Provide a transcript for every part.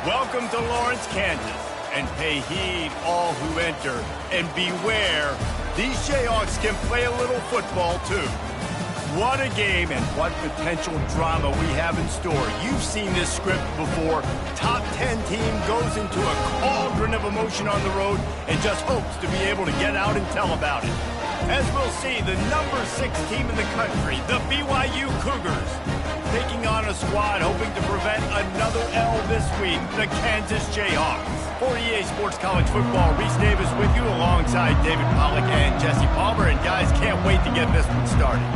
Welcome to Lawrence, Kansas, and pay heed all who enter, and beware, these Jayhawks can play a little football too. What a game and what potential drama we have in store. You've seen this script before. Top 10 team goes into a cauldron of emotion on the road and just hopes to be able to get out and tell about it. As we'll see, the number 6 team in the country, the BYU Cougars, taking on a squad hoping to prevent another L this week, the Kansas Jayhawks. For EA Sports College Football, Reese Davis with you alongside David Pollack and Jesse Palmer. And guys, can't wait to get this one started.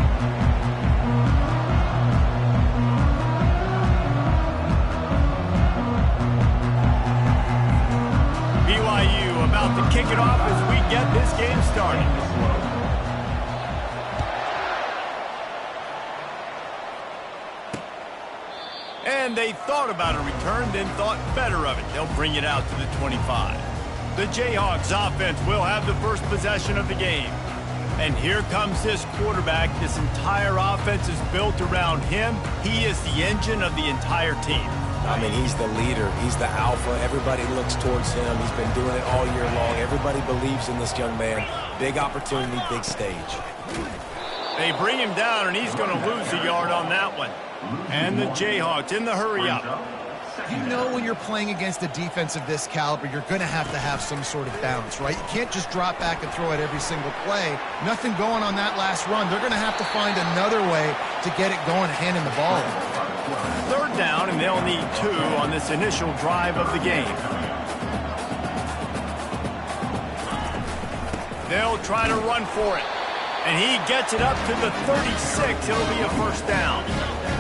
BYU about to kick it off as we get this game started. And they thought about a return, then thought better of it. They'll bring it out to the 25. The Jayhawks offense will have the first possession of the game. And here comes this quarterback. This entire offense is built around him. He is the engine of the entire team. I mean, he's the leader. He's the alpha. Everybody looks towards him. He's been doing it all year long. Everybody believes in this young man. Big opportunity, big stage. They bring him down, and he's going to lose a yard on that one. And the Jayhawks in the hurry up. You know when you're playing against a defense of this caliber, you're going to have some sort of bounce, right? You can't just drop back and throw it every single play. Nothing going on that last run. They're going to have to find another way to get it going and hand him the ball. Third down, and they'll need 2 on this initial drive of the game. They'll try to run for it. And he gets it up to the 36. It'll be a first down.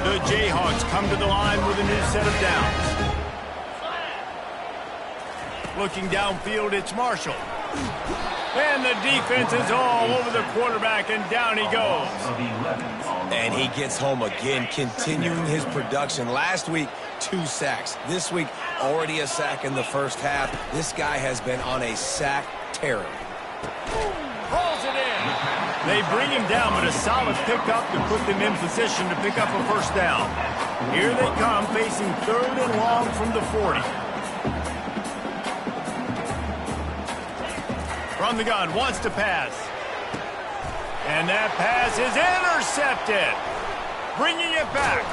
The Jayhawks come to the line with a new set of downs. Looking downfield, it's Marshall. And the defense is all over the quarterback, and down he goes. And he gets home again, continuing his production. Last week, 2 sacks. This week, already a sack in the first half. This guy has been on a sack terror. Rolls it in. They bring him down, but a solid pickup to put them in position to pick up a first down. Here they come, facing 3rd and long from the 40. From the gun, wants to pass. And that pass is intercepted. Bringing it back.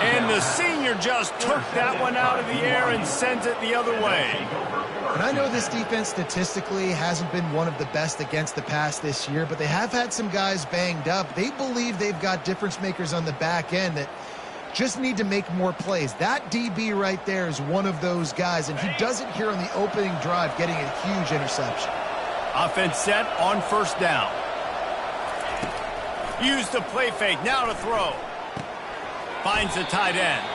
And the senior just took that one out of the air and sends it the other way. And I know this defense statistically hasn't been one of the best against the pass this year, but they have had some guys banged up. They believe they've got difference makers on the back end that just need to make more plays. That DB right there is one of those guys, and he does it here on the opening drive, getting a huge interception. Offense set on first down. Use the play fake, now to throw. Finds the tight end.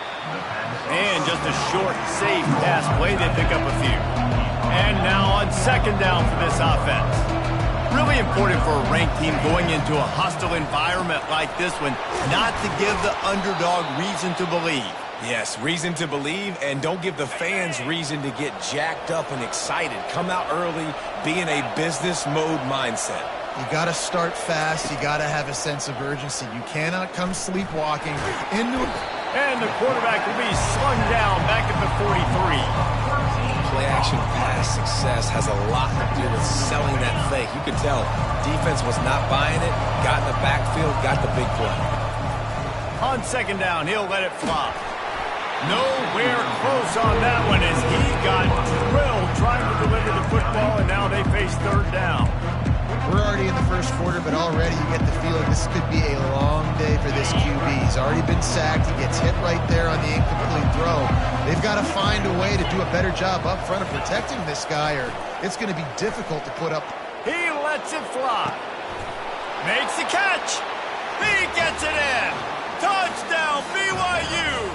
And just a short, safe pass play, they pick up a few. And now on second down for this offense. Really important for a ranked team going into a hostile environment like this one, not to give the underdog reason to believe. Yes, reason to believe, and don't give the fans reason to get jacked up and excited. Come out early, be in a business mode mindset. You got to start fast. You got to have a sense of urgency. You cannot come sleepwalking into it. And the quarterback will be slung down back at the 43. Play-action pass success has a lot to do with selling that fake. You could tell defense was not buying it, got in the backfield, got the big play. On second down, he'll let it fly. Nowhere close on that one as he got drilled trying to deliver the football, and now they face third down. We're already in the first quarter, but already you get the feeling this could be a long day for this QB. He's already been sacked. He gets hit right there on the incomplete throw. They've got to find a way to do a better job up front of protecting this guy, or it's going to be difficult to put up. He lets it fly. Makes the catch. He gets it in. Touchdown, BYU.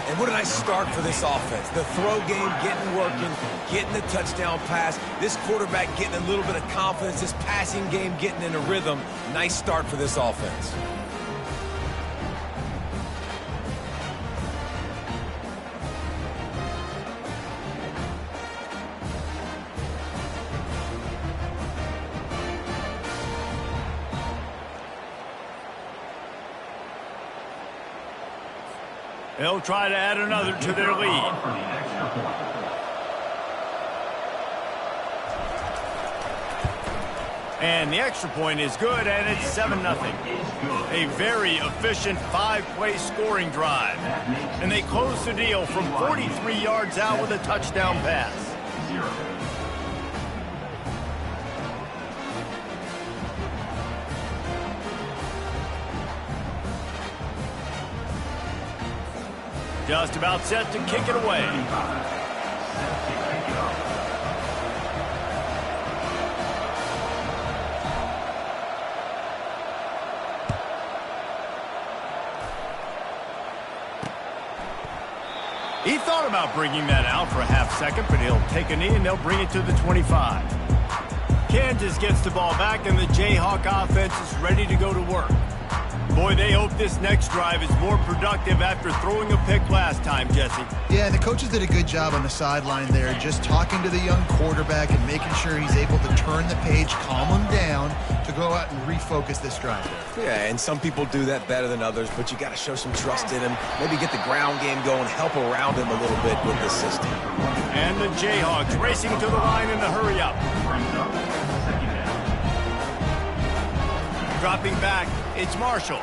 And what a nice start for this offense. The throw game getting working, getting the touchdown pass. This quarterback getting a little bit of confidence. This passing game getting in a rhythm. Nice start for this offense. They'll try to add another to their lead. And the extra point is good, and it's 7-0. A very efficient 5-play scoring drive. And they close the deal from 43 yards out with a touchdown pass. Just about set to kick it away. He thought about bringing that out for a half second, but he'll take a knee and they'll bring it to the 25. Kansas gets the ball back and the Jayhawk offense is ready to go to work. Boy, they hope this next drive is more productive after throwing a pick last time, Jesse. Yeah, the coaches did a good job on the sideline there, just talking to the young quarterback and making sure he's able to turn the page, calm him down, to go out and refocus this drive. Yeah, and some people do that better than others, but you got to show some trust in him. Maybe get the ground game going, help around him a little bit with the system. And the Jayhawks racing to the line in the hurry up. Dropping back, it's Marshall.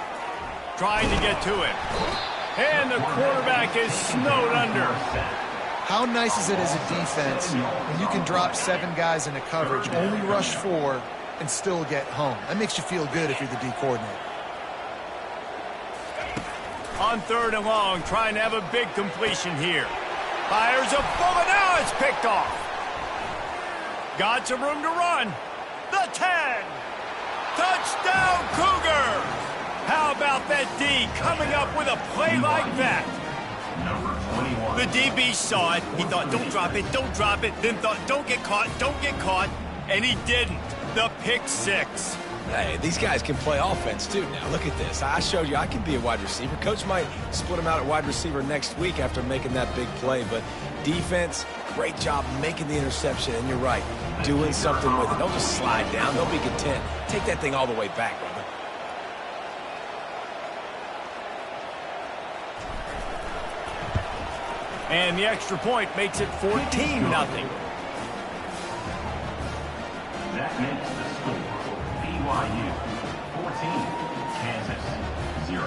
Trying to get to it. And the quarterback is snowed under. How nice is it as a defense when you can drop 7 guys into coverage, only rush 4, and still get home? That makes you feel good if you're the D coordinator. On 3rd and long, trying to have a big completion here. Fires a bullet, now it's picked off. Got some room to run. The 10. Touchdown, Cougars! How about that D coming up with a play like that? The DB saw it. He thought, don't drop it, then thought, don't get caught, and he didn't. The pick 6. Hey, these guys can play offense, too. Now, look at this. I showed you I can be a wide receiver. Coach might split him out at wide receiver next week after making that big play, but defense, great job making the interception, and you're right, doing something with it. Don't just slide down. Don't be content. Take that thing all the way back, brother. And the extra point makes it 14-0. That makes the score BYU 14, Kansas 0.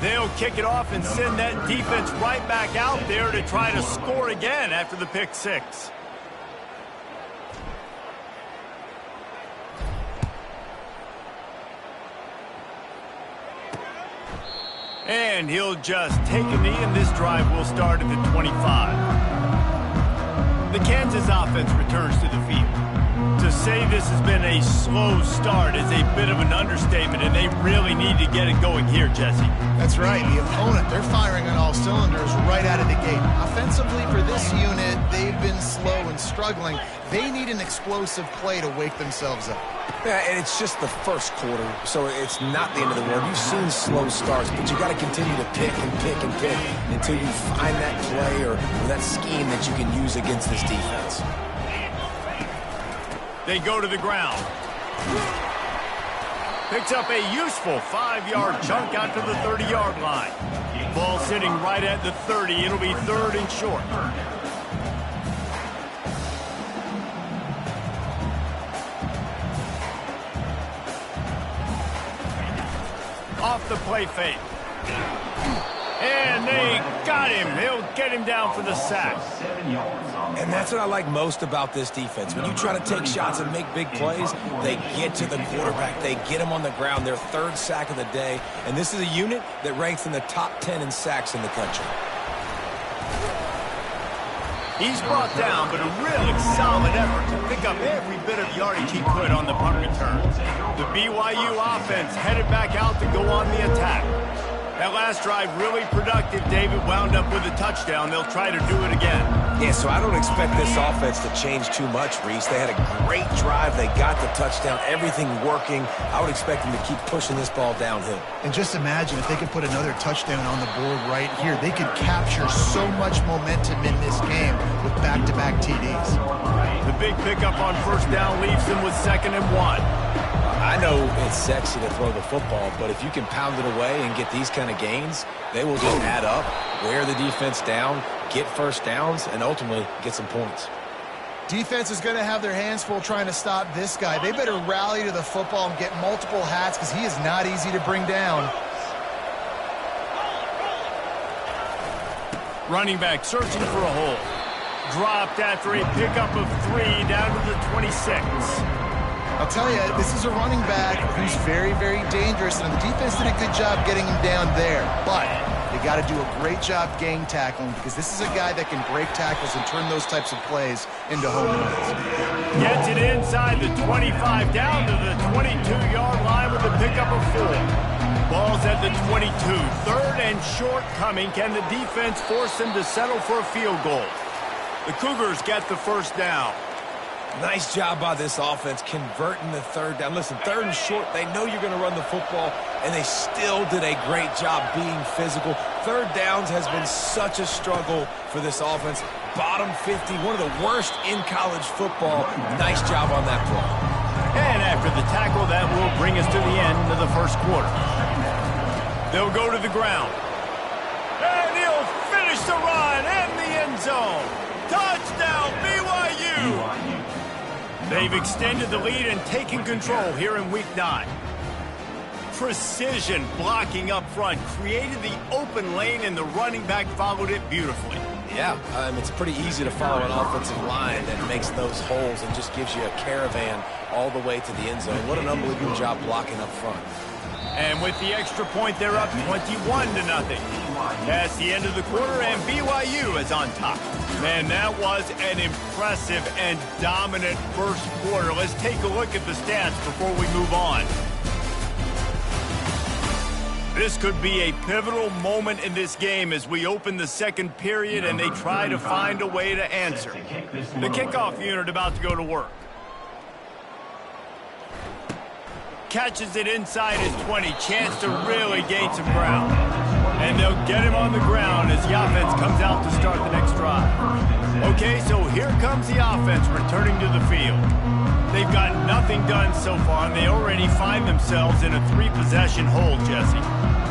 They'll kick it off and send that defense right back out there to try to score again after the pick 6. And he'll just take a knee, and this drive will start at the 25. The Kansas offense returns to the field. To say this has been a slow start is a bit of an understatement, and they really need to get it going here, Jesse. That's right. The opponent, they're firing on all cylinders right out of the gate. Offensively, for this unit, they've been slow and struggling. They need an explosive play to wake themselves up. Yeah, and it's just the first quarter, so it's not the end of the world. You've seen slow starts, but you got to continue to pick and pick and pick until you find that play or that scheme that you can use against this defense. They go to the ground. Picks up a useful 5-yard chunk out to the 30-yard line. Ball sitting right at the 30. It'll be 3rd and short. Off the play fake. And they got him. He'll get him down for the sack. And that's what I like most about this defense. When you try to take shots and make big plays, they get to the quarterback. They get him on the ground. Their 3rd sack of the day. And this is a unit that ranks in the top 10 in sacks in the country. He's brought down, but a really solid effort to pick up every bit of yardage he could on the punt return. The BYU offense headed back out to go on the attack. That last drive really productive. David wound up with a touchdown. They'll try to do it again. Yeah, so I don't expect this offense to change too much, Reese. They had a great drive. They got the touchdown. Everything working. I would expect them to keep pushing this ball downhill. And just imagine if they could put another touchdown on the board right here. They could capture so much momentum in this game with back-to-back TDs. The big pickup on first down leaves them with 2nd and 1. I know it's sexy to throw the football, but if you can pound it away and get these kind of gains, they will just add up, wear the defense down, get first downs, and ultimately get some points. Defense is going to have their hands full trying to stop this guy. They better rally to the football and get multiple hats because he is not easy to bring down. Running back searching for a hole. Dropped after a pickup of 3 down to the 26. I'll tell you, this is a running back who's very, very dangerous, and the defense did a good job getting him down there. But they got to do a great job gang tackling because this is a guy that can break tackles and turn those types of plays into home runs. Gets it inside the 25, down to the 22-yard line with a pickup of 4. Ball's at the 22. 3rd and short coming. Can the defense force them to settle for a field goal? The Cougars get the first down. Nice job by this offense converting the 3rd down. Listen, 3rd and short, they know you're going to run the football, and they still did a great job being physical. 3rd downs has been such a struggle for this offense. Bottom 50, one of the worst in college football. Nice job on that play. And after the tackle, that will bring us to the end of the first quarter. They'll go to the ground. And he'll finish the run in the end zone. Touchdown, BYU! They've extended the lead and taken control here in Week 9. Precision blocking up front created the open lane, and the running back followed it beautifully. Yeah, it's pretty easy to follow an offensive line that makes those holes and just gives you a caravan all the way to the end zone. What an unbelievable job blocking up front. And with the extra point, they're up 21-0. That's the end of the quarter, and BYU is on top. Man, that was an impressive and dominant first quarter. Let's take a look at the stats before we move on. This could be a pivotal moment in this game as we open the second period and they try to find a way to answer. The kickoff unit about to go to work. Catches it inside his 20. Chance to really gain some ground. And they'll get him on the ground as the offense comes out to start the next drive. Okay, so here comes the offense returning to the field. They've got nothing done so far, and they already find themselves in a 3-possession hole, Jesse.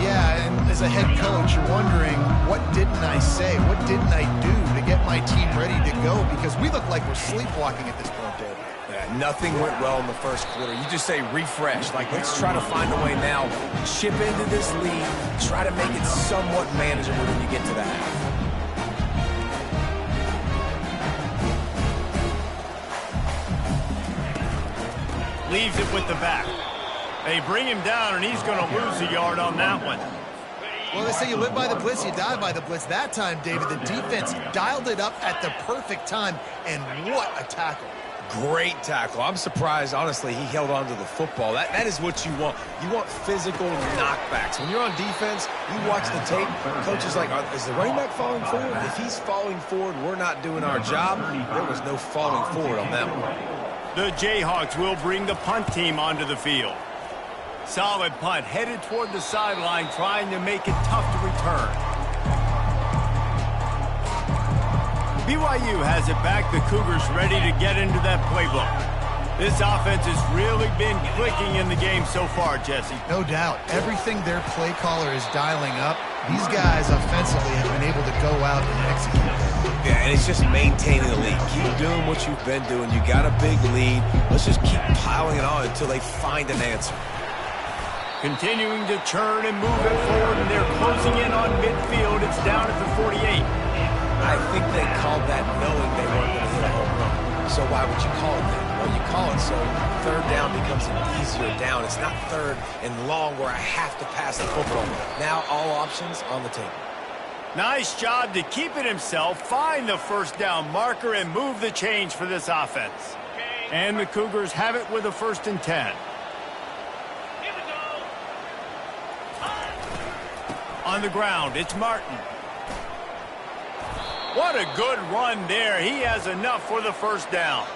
Yeah, and as a head coach, you're wondering, what didn't I say? What didn't I do to get my team ready to go? Because we look like we're sleepwalking at this point, David. Yeah, nothing went well in the first quarter. You just say refresh. Like, let's try to find a way now. Chip into this lead. Try to make it somewhat manageable when you get to the half. Leaves it with the back. They bring him down, and he's going to lose a yard on that one. Well, they say you live by the blitz, you die by the blitz. That time, David, the defense dialed it up at the perfect time, and what a tackle. Great tackle. I'm surprised, honestly, he held on to the football. That is what you want. You want physical knockbacks. When you're on defense, you watch the tape, coach is like, is the running back falling forward? If he's falling forward, we're not doing our job. There was no falling forward on that one. The Jayhawks will bring the punt team onto the field. Solid punt, headed toward the sideline, trying to make it tough to return. BYU has it back. The Cougars ready to get into that playbook. This offense has really been clicking in the game so far, Jesse. No doubt. Everything their play caller is dialing up, these guys offensively have been able to go out and execute. Yeah, and it's just maintaining the lead. Keep doing what you've been doing. You got a big lead. Let's just keep piling it on until they find an answer. Continuing to churn and move it forward, and they're closing in on midfield. It's down at the 48. I think they called that knowing they weren't going to hit a home run. So why would you call it that? Well, you call it so third down becomes an easier down. It's not third and long where I have to pass the football. Now all options on the table. Nice job to keep it himself, find the first down marker, and move the change for this offense. And the Cougars have it with a 1st and 10. On the ground, it's Martin. What a good run there. He has enough for the first down.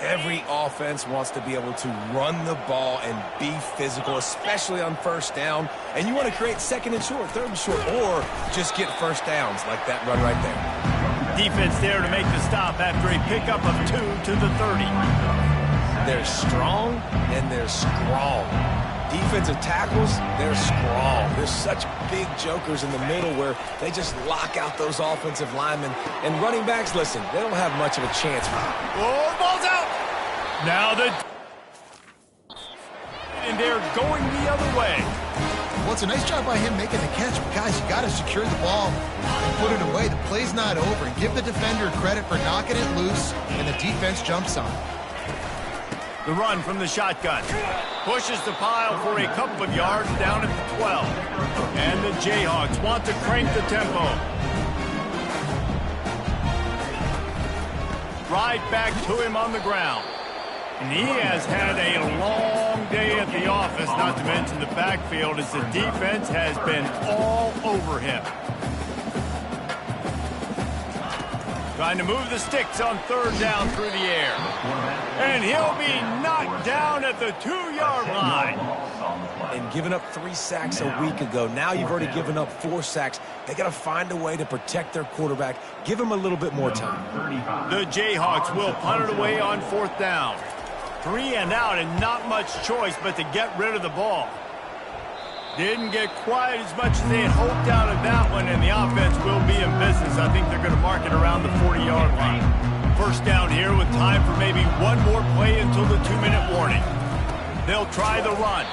Every offense wants to be able to run the ball and be physical, especially on first down. And you want to create second and short, third and short, or just get first downs like that run right there. Defense there to make the stop after a pickup of 2 to the 30. They're strong and they're strong. Defensive tackles, they're strong. There's such big jokers in the middle where they just lock out those offensive linemen. And running backs, listen, they don't have much of a chance. Oh, ball's out! Now and they're going the other way. Well, it's a nice job by him making the catch, but guys, you got to secure the ball and put it away. The play's not over, and give the defender credit for knocking it loose, and the defense jumps on it. The run from the shotgun. Pushes the pile for a couple of yards down at the 12. And the Jayhawks want to crank the tempo. Right back to him on the ground. And he has had a long day at the office, not to mention the backfield, as the defense has been all over him. Trying to move the sticks on third down through the air. And he'll be knocked down at the 2-yard line. And giving up 3 sacks a week ago. Now you've already given up 4 sacks. They got to find a way to protect their quarterback. Give him a little bit more time. The Jayhawks will punt it away on 4th down. 3 and out, and not much choice but to get rid of the ball. Didn't get quite as much as they had hoped out of that one, and the offense will be in business. I think they're going to mark it around the 40-yard line. First down here with time for maybe one more play until the 2-minute warning. They'll try the run.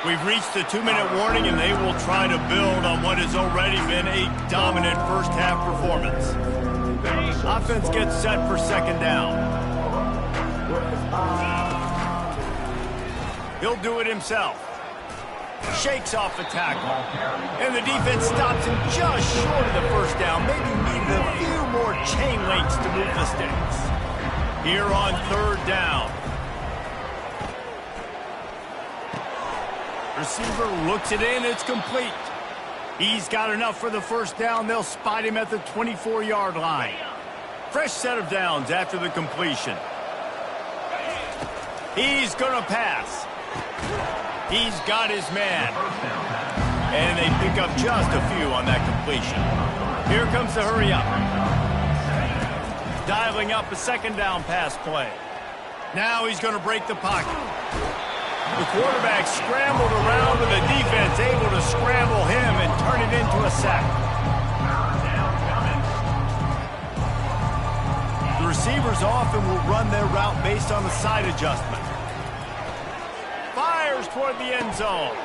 We've reached the 2-minute warning, and they will try to build on what has already been a dominant first-half performance. Offense gets set for second down. He'll do it himself. Shakes off the tackle. And the defense stops him just short of the first down. Maybe needed a few more chain links to move the sticks. Here on third down. Receiver looks it in. It's complete. He's got enough for the first down. They'll spot him at the 24-yard line. Fresh set of downs after the completion. He's going to pass. He's got his man. And they pick up just a few on that completion. Here comes the hurry up. Dialing up a second down pass play. Now he's going to break the pocket. The quarterback scrambled around with the defense able to scramble him and turn it into a sack. The receivers often will run their route based on the side adjustment. Fires toward the end zone.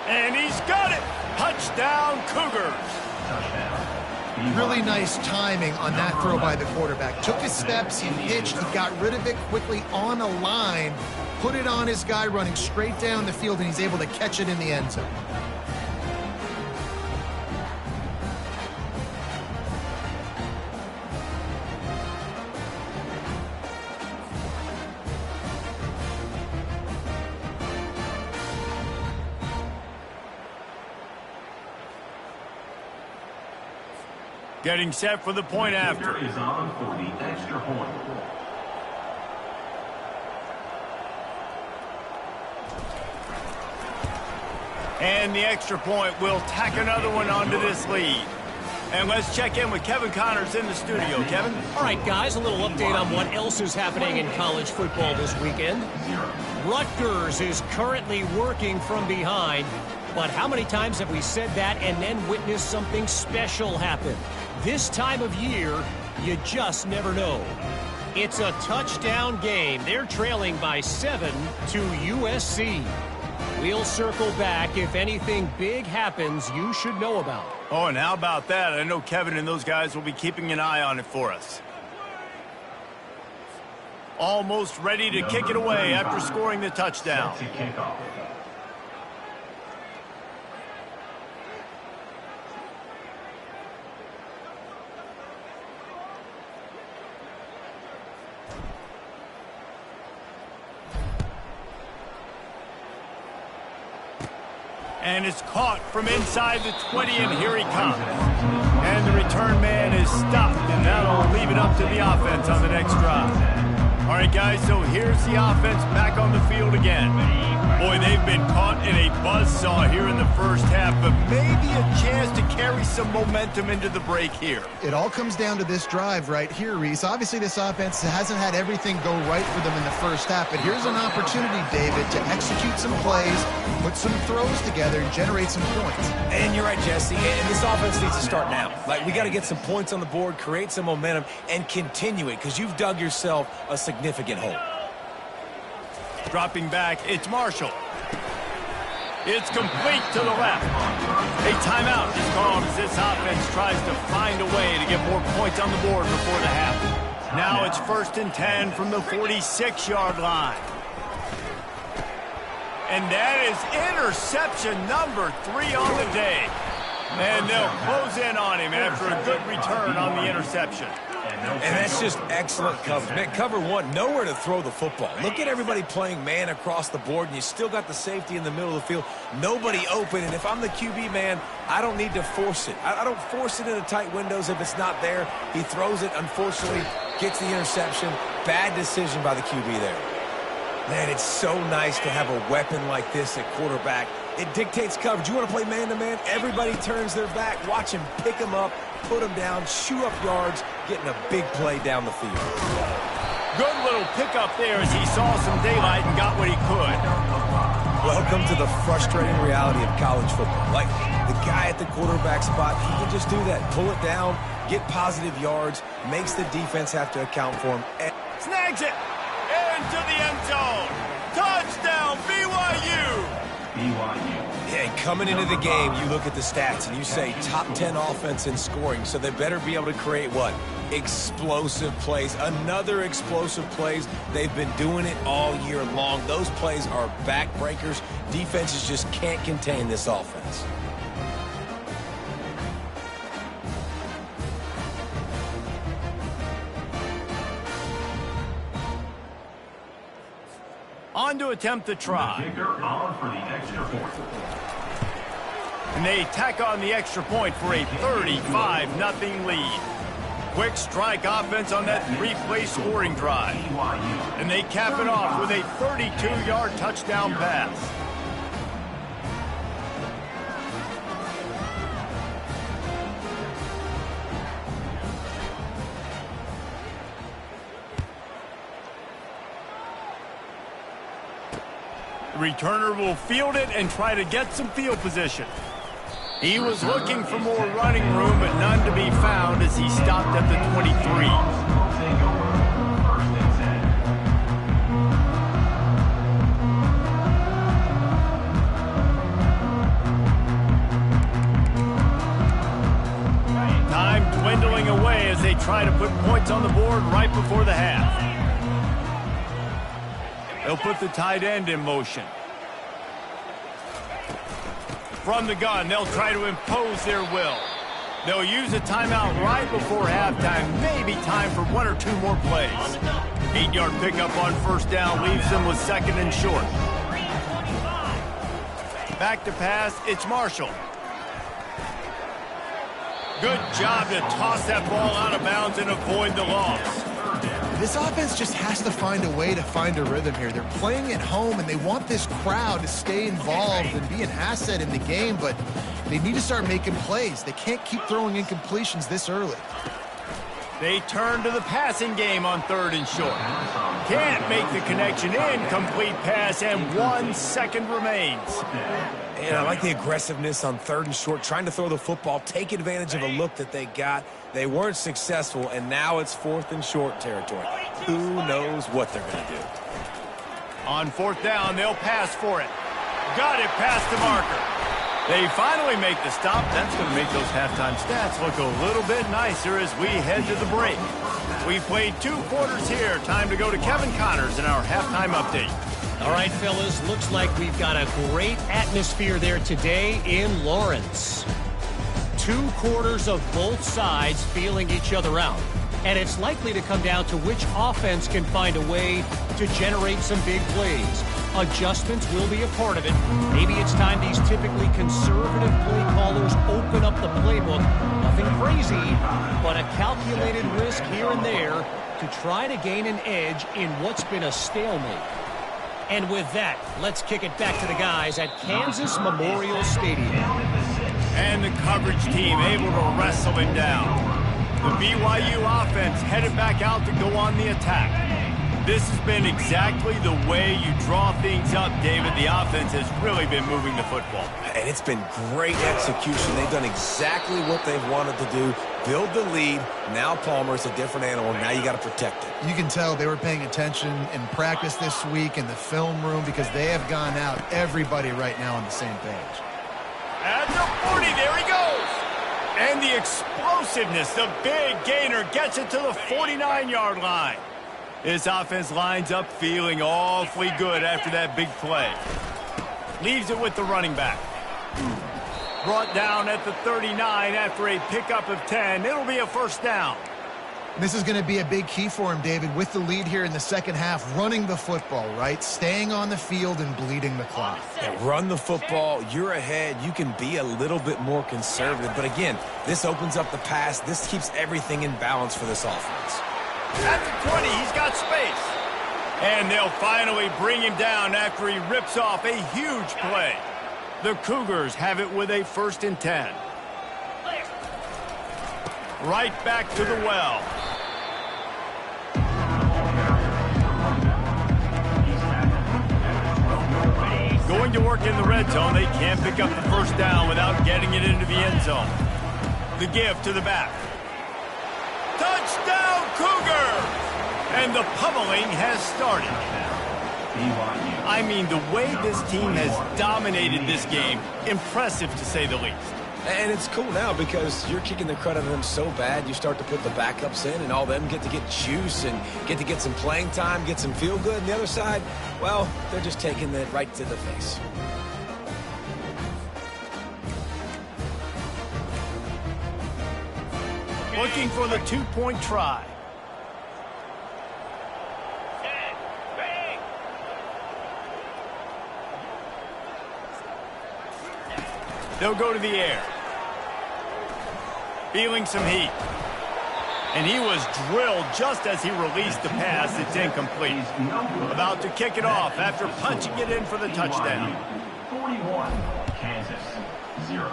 And he's got it. Touchdown, Cougars. Really nice timing on that throw by the quarterback. Took his steps, he pitched, he got rid of it quickly on a line, put it on his guy running straight down the field, and he's able to catch it in the end zone. Getting set for the point after. Is on for the extra point. And the extra point will tack another one onto this lead. And let's check in with Kevin Connors in the studio. Kevin? All right, guys, a little update on what else is happening in college football this weekend. Rutgers is currently working from behind, but how many times have we said that and then witnessed something special happen? This time of year, you just never know. It's a touchdown game. They're trailing by 7 to USC. We'll circle back if anything big happens you should know about. Oh, and how about that? I know Kevin and those guys will be keeping an eye on it for us. Almost ready to kick it away after scoring the touchdown. Set to kick off. And it's caught from inside the 20, and here he comes. And the return man is stopped, and that'll leave it up to the offense on the next drive. All right, guys, so here's the offense back on the field again. Boy, they've been caught in a buzzsaw here in the first half, but maybe a chance to carry some momentum into the break here. It all comes down to this drive right here, Reese. Obviously, this offense hasn't had everything go right for them in the first half, but here's an opportunity, David, to execute some plays, put some throws together, and generate some points. And you're right, Jesse, and this offense needs to start now. Like, we got to get some points on the board, create some momentum, and continue it, because you've dug yourself a significant hole. Dropping back, it's Marshall. It's complete to the left. A timeout is called as this offense tries to find a way to get more points on the board before the half. Now it's 1st and 10 from the 46-yard line. And that is interception number 3 on the day. And they'll close in on him after a good return on the interception. And that's just excellent coverage. Man, cover one, nowhere to throw the football. Look at everybody playing man across the board, and you still got the safety in the middle of the field. Nobody open, and if I'm the QB, man, I don't need to force it. I don't force it into tight windows if it's not there. He throws it, unfortunately, gets the interception. Bad decision by the QB there. Man, it's so nice to have a weapon like this at quarterback. It dictates coverage. You want to play man-to-man? Everybody turns their back. Watch him pick him up, put him down, shoot up yards, getting a big play down the field. Good little pickup there as he saw some daylight and got what he could. Welcome to the frustrating reality of college football. Like, the guy at the quarterback spot, he can just do that. Pull it down, get positive yards, makes the defense have to account for him. Snags it into the end zone. Touchdown, BYU. Yeah, coming into the game, you look at the stats and you say top 10 offense in scoring, so they better be able to create what? Explosive plays. Another explosive plays. They've been doing it all year long. Those plays are backbreakers. Defenses just can't contain this offense. On to attempt the try. Kicker on for the extra point. And they tack on the extra point for a 35-0 lead. Quick strike offense on that 3-play scoring drive. And they cap it off with a 32-yard touchdown pass. Returner will field it and try to get some field position. He was looking for more running room, but none to be found as he stopped at the 23. Time dwindling away as they try to put points on the board right before the half. They'll put the tight end in motion. From the gun, they'll try to impose their will. They'll use a timeout right before halftime. Maybe time for 1 or 2 more plays. 8-yard pickup on first down leaves them with 2nd and short. Back to pass, it's Marshall. Good job to toss that ball out of bounds and avoid the loss. This offense just has to find a way to find a rhythm here. They're playing at home, and they want this crowd to stay involved and be an asset in the game, but they need to start making plays. They can't keep throwing incompletions this early. They turn to the passing game on 3rd and short. Can't make the connection. Incomplete pass, and 1 second remains. And I like the aggressiveness on 3rd and short, trying to throw the football, take advantage of a look that they got. They weren't successful, and now it's 4th and short territory. Who knows what they're going to do? On 4th down, they'll pass for it. Got it past the marker. They finally make the stop. That's going to make those halftime stats look a little bit nicer as we head to the break. We played 2 quarters here. Time to go to Kevin Connors in our halftime update. All right, fellas, looks like we've got a great atmosphere there today in Lawrence. 2 quarters of both sides feeling each other out. And it's likely to come down to which offense can find a way to generate some big plays. Adjustments will be a part of it. Maybe it's time these typically conservative play callers open up the playbook. Nothing crazy, but a calculated risk here and there to try to gain an edge in what's been a stalemate. And with that, let's kick it back to the guys at Kansas Memorial Stadium. And the coverage team able to wrestle him down. The BYU offense headed back out to go on the attack. This has been exactly the way you draw things up, David. The offense has really been moving the football. And it's been great execution. They've done exactly what they've wanted to do. Build the lead. Now Palmer's a different animal. Now you got to protect it. You can tell they were paying attention in practice this week in the film room because they have gone out, everybody right now on the same page. At the 40, there he goes. And the explosiveness, the big gainer gets it to the 49-yard line. This offense lines up feeling awfully good after that big play. Leaves it with the running back. Brought down at the 39 after a pickup of 10. It'll be a first down. This is going to be a big key for him, David, with the lead here in the second half, running the football, right? Staying on the field and bleeding the clock. Yeah, run the football. You're ahead. You can be a little bit more conservative. But again, this opens up the pass. This keeps everything in balance for this offense. At the 20, he's got space. And they'll finally bring him down after he rips off a huge play. The Cougars have it with a 1st and 10. Right back to the well. Going to work in the red zone. They can't pick up the first down without getting it into the end zone. The give to the back. Touchdown, Cougars! And the pummeling has started. I mean, the way this team has dominated this game, impressive to say the least. And it's cool now because you're kicking the crud out of them so bad, you start to put the backups in, and all them get to get juice and get to get some playing time, get some feel good. And the other side, well, they're just taking it right to the face. Looking for the two-point try. They'll go to the air. Feeling some heat. And he was drilled just as he released the pass. It's incomplete. About to kick it off after punching it in for the touchdown. 41, Kansas, 0.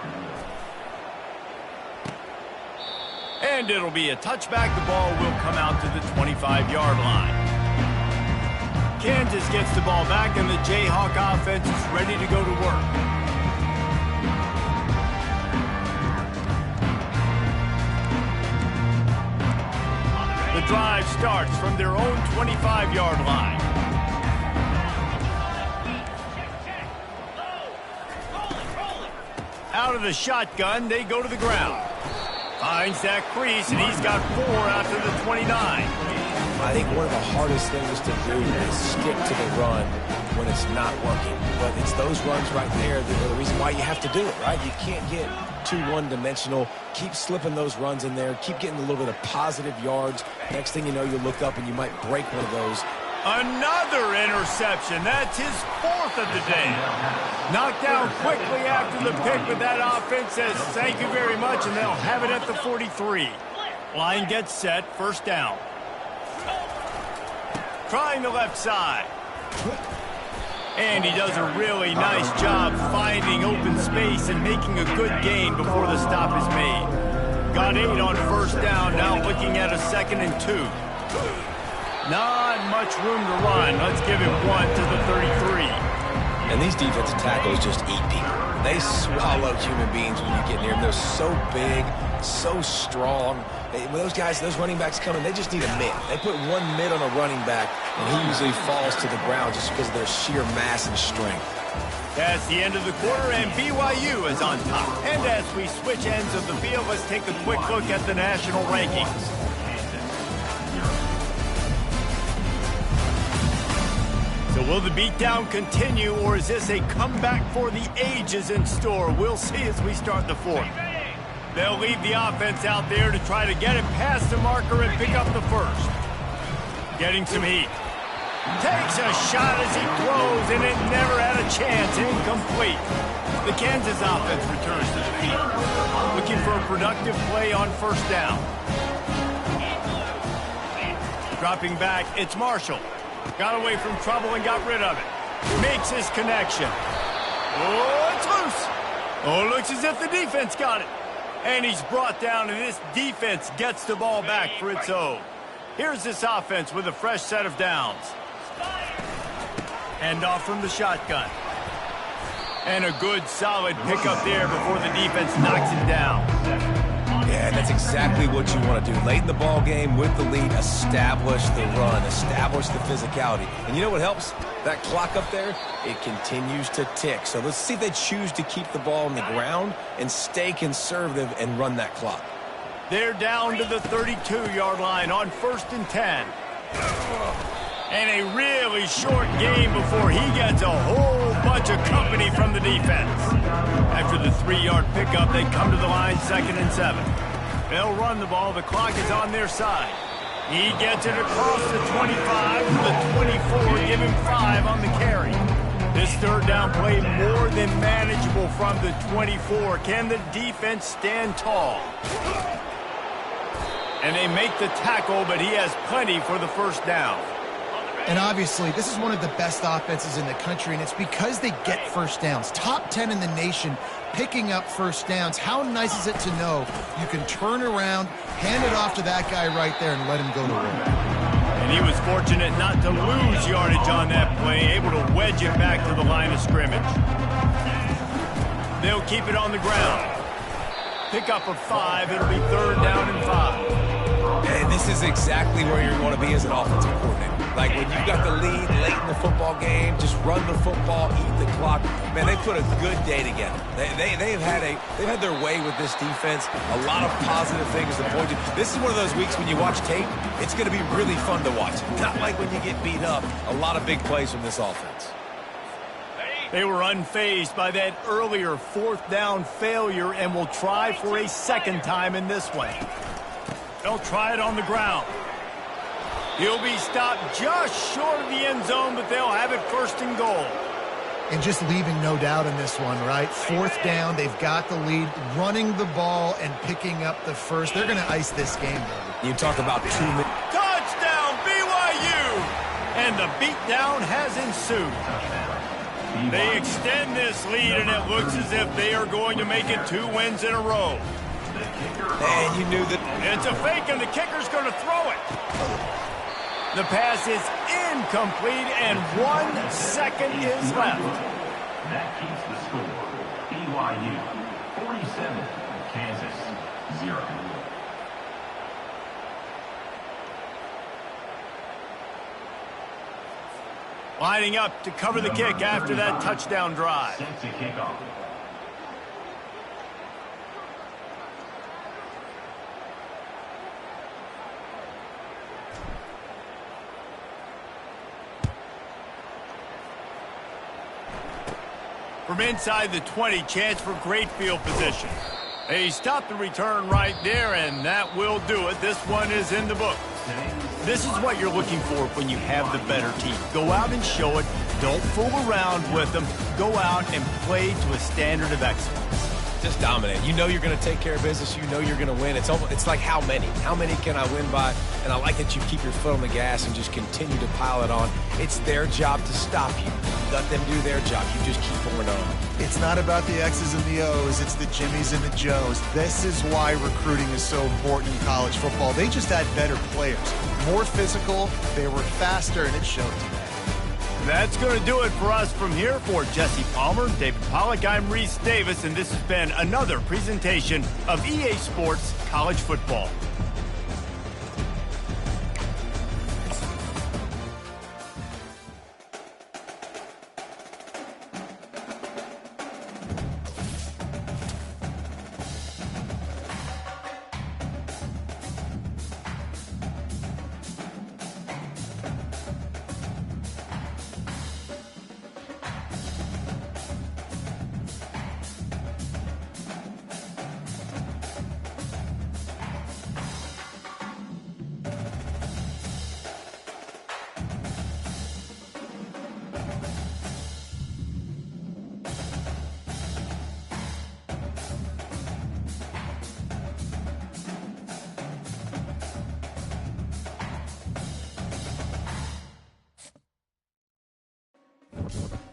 And it'll be a touchback. The ball will come out to the 25-yard line. Kansas gets the ball back, and the Jayhawk offense is ready to go to work. The drive starts from their own 25-yard line. Out of the shotgun, they go to the ground. Finds that crease, and he's got 4 after the 29. I think one of the hardest things to do is stick to the run when it's not working. But it's those runs right there that are the reason why you have to do it, right? You can't get too one-dimensional. Keep slipping those runs in there. Keep getting a little bit of positive yards. Next thing you know, you look up and you might break one of those. Another interception. That's his 4th of the day. Knocked down quickly after the pick, but that offense says thank you very much, and they'll have it at the 43. Line gets set, first down. Trying the left side. And he does a really nice job finding open space and making a good gain before the stop is made. Got 8 on first down, now looking at a 2nd and 2. Not much room to run. Let's give him 1 to the 33. And these defensive tackles just eat people. They swallow human beings when you get near them. They're so big, so strong. When those guys, those running backs come in, they just need a mid. They put one mid on a running back, and he usually falls to the ground just because of their sheer mass and strength. That's the end of the quarter, and BYU is on top. And as we switch ends of the field, let's take a quick look at the national rankings. So will the beatdown continue, or is this a comeback for the ages in store? We'll see as we start the 4th. They'll leave the offense out there to try to get it past the marker and pick up the first. Getting some heat. Takes a shot as he throws, and it never had a chance. Incomplete. The Kansas offense returns to the field, looking for a productive play on first down. Dropping back, it's Marshall. Got away from trouble and got rid of it. Makes his connection. Oh, it's loose. Oh, looks as if the defense got it. And he's brought down, and this defense gets the ball back for its own. Here's this offense with a fresh set of downs. Hand off from the shotgun. And a good, solid pickup there before the defense knocks it down. Yeah, that's exactly what you want to do. Late in the ball game with the lead, establish the run, establish the physicality. And you know what helps? That clock up there, it continues to tick. So let's see if they choose to keep the ball on the ground and stay conservative and run that clock. They're down to the 32-yard line on 1st and 10. And a really short game before he gets a whole bunch of company from the defense. After the 3-yard pickup, they come to the line 2nd and 7. They'll run the ball. The clock is on their side. He gets it across the 25 to the 24, give him 5 on the carry. This third down play more than manageable from the 24. Can the defense stand tall? And they make the tackle, but he has plenty for the first down. And obviously, this is one of the best offenses in the country, and it's because they get first downs. Top 10 in the nation picking up first downs. How nice is it to know you can turn around, hand it off to that guy right there, and let him go to work. And he was fortunate not to lose yardage on that play, able to wedge it back to the line of scrimmage. They'll keep it on the ground. Pick up of 5. It'll be 3rd down and 5. And this is exactly where you want to be as an offensive coordinator. Like when you've got the lead late in the football game, just run the football, eat the clock. Man, they put a good day together. They've had their way with this defense. A lot of positive things to point to. This is one of those weeks when you watch tape, it's going to be really fun to watch. Not like when you get beat up. A lot of big plays from this offense. They were unfazed by that earlier 4th down failure and will try for a 2nd time in this one. They'll try it on the ground. He'll be stopped just short of the end zone, but they'll have it 1st and goal. And just leaving no doubt in this one, right? 4th down, they've got the lead, running the ball and picking up the first. They're going to ice this game, baby. You talk about 2 minutes. Touchdown, BYU! And the beatdown has ensued. They extend this lead, and it looks as if they are going to make it 2 wins in a row. And you knew that. It's a fake, and the kicker's going to throw it. The pass is incomplete, and 1 second is left. That keeps the score. BYU 47, Kansas 0. Lining up to cover the kick after that touchdown drive. Set to kick off. From inside the 20, chance for great field position. They stop the return right there, and that will do it. This one is in the book. This is what you're looking for when you have the better team. Go out and show it. Don't fool around with them. Go out and play to a standard of excellence. Just dominate. You know you're going to take care of business. You know you're going to win. It's like how many? How many can I win by? And I like that you keep your foot on the gas and just continue to pile it on. It's their job to stop you. Let them do their job. You just keep pouring on. It's not about the X's and the O's. It's the Jimmies and the Joes. This is why recruiting is so important in college football. They just had better players. More physical. They were faster, and it showed today. That's going to do it for us from here. For Jesse Palmer, David Pollack, I'm Reese Davis, and this has been another presentation of EA Sports College Football. it.